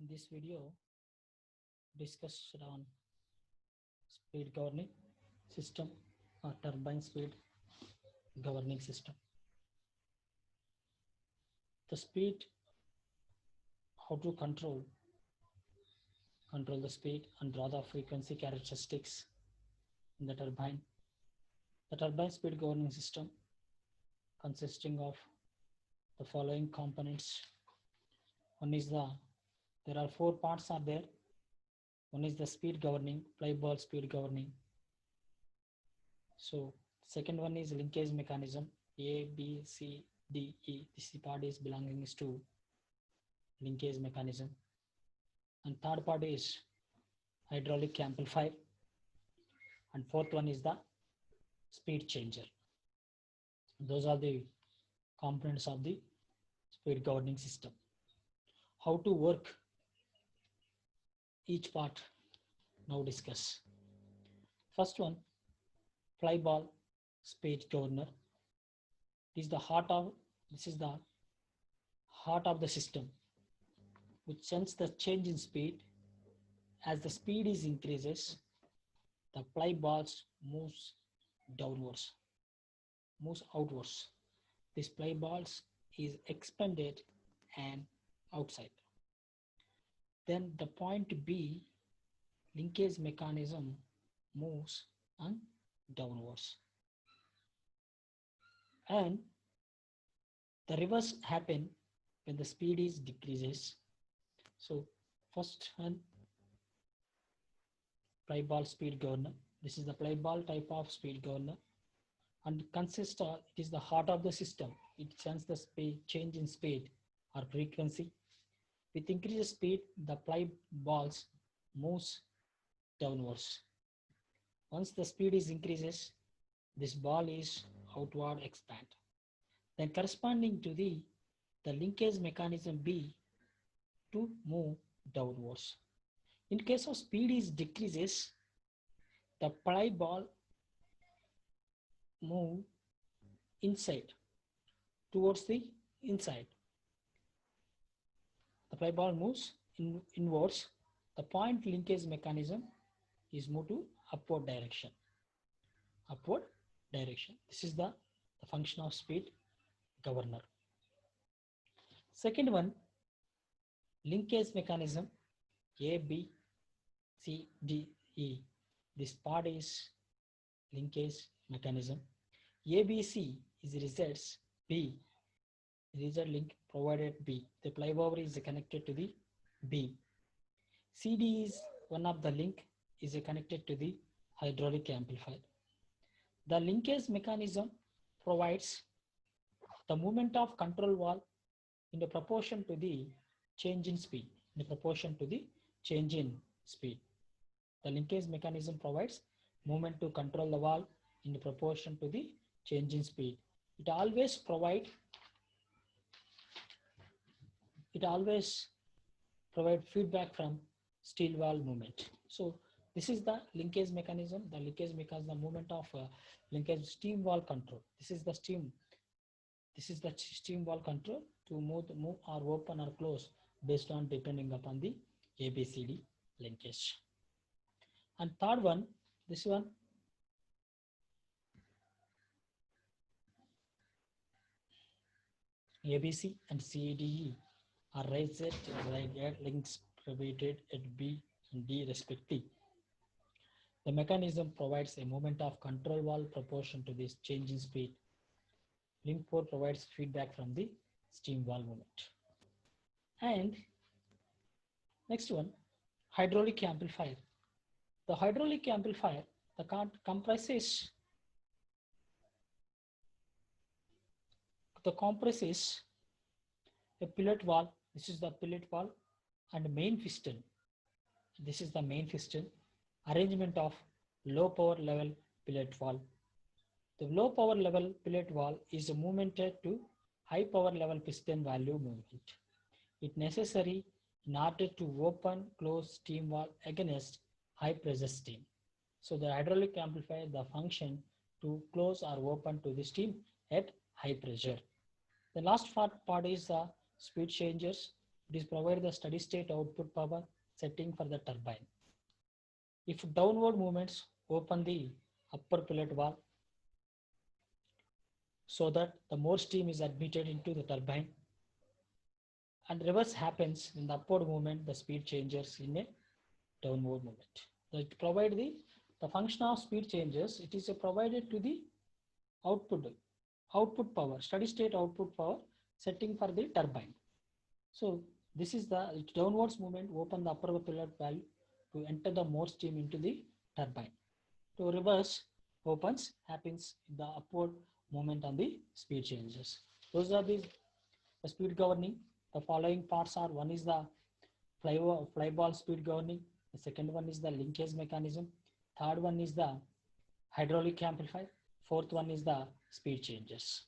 In this video, discussed on speed governing system or turbine speed governing system. The speed, how to control the speed and draw the frequency characteristics in the turbine. The turbine speed governing system consisting of the following components. One is there are four parts are there. One is the speed governing, fly ball speed governing. So second one is linkage mechanism, A, B, C, D, E. This part is belonging to linkage mechanism. And third part is hydraulic amplifier. And fourth one is the speed changer. Those are the components of the speed governing system. How to work each part now discuss. First one, fly ball speed governor. This is the heart of the system, which sends the change in speed. As the speed is increases, the fly balls moves outwards. This fly balls is expanded and outside. Then the point B, linkage mechanism moves and downwards. And the reverse happen when the speed is decreases. So first one, fly ball speed governor. This is the fly ball type of speed governor, and consists of, it is the heart of the system. It sends the speed, change in speed or frequency. With increased speed, the fly balls moves downwards. Once the speed is increases, this ball is outward expand. Then corresponding to the linkage mechanism B to move downwards. In case of speed is decreases, the fly ball move inside towards the inside. The fly ball moves inwards. The point linkage mechanism is moved to upward direction. This is the function of speed governor. Second one, linkage mechanism A, B, C, D, E. This part is linkage mechanism. A, B, C is results. B, result link provided B. The flyover is connected to the B. CD is one of the link is connected to the hydraulic amplifier. The linkage mechanism provides the movement of control valve in the proportion to the change in speed. The linkage mechanism provides movement to control the valve in proportion to the change in speed. It always provide feedback from steel valve movement. So this is the linkage mechanism. The linkage mechanism, the movement of linkage steam valve control. This is the steam valve control to move or open or close based on depending upon the ABCD linkage. And third one, this one, ABC and CDE are raised links provided at B and D respectively. The mechanism provides a movement of control valve proportion to this change in speed. Link 4 provides feedback from the steam valve movement. And next one, hydraulic amplifier. The hydraulic amplifier comprises a pilot valve. This is the pilot valve and main piston. This is the main piston. Arrangement of low power level pilot valve. The low power level pilot valve is movemented to high power level piston valve movement. It necessary in order to open close steam valve against high pressure steam. So the hydraulic amplifier the function to close or open to the steam at high pressure. The last part is the speed changers. It is provide the steady state output power setting for the turbine. If downward movements, open the upper pilot valve so that the more steam is admitted into the turbine, and reverse happens when the upward movement, the speed changes in a downward movement. It provide the function of speed changes. It is provided to the output power, steady state output power setting for the turbine. So this is the downwards movement open the upper pillar valve to enter the more steam into the turbine. To reverse opens happens the upward movement on the speed changes. Those are the speed governing. The following parts are: one is the fly ball speed governing. The second one is the linkage mechanism. Third one is the hydraulic amplifier. Fourth one is the speed changes.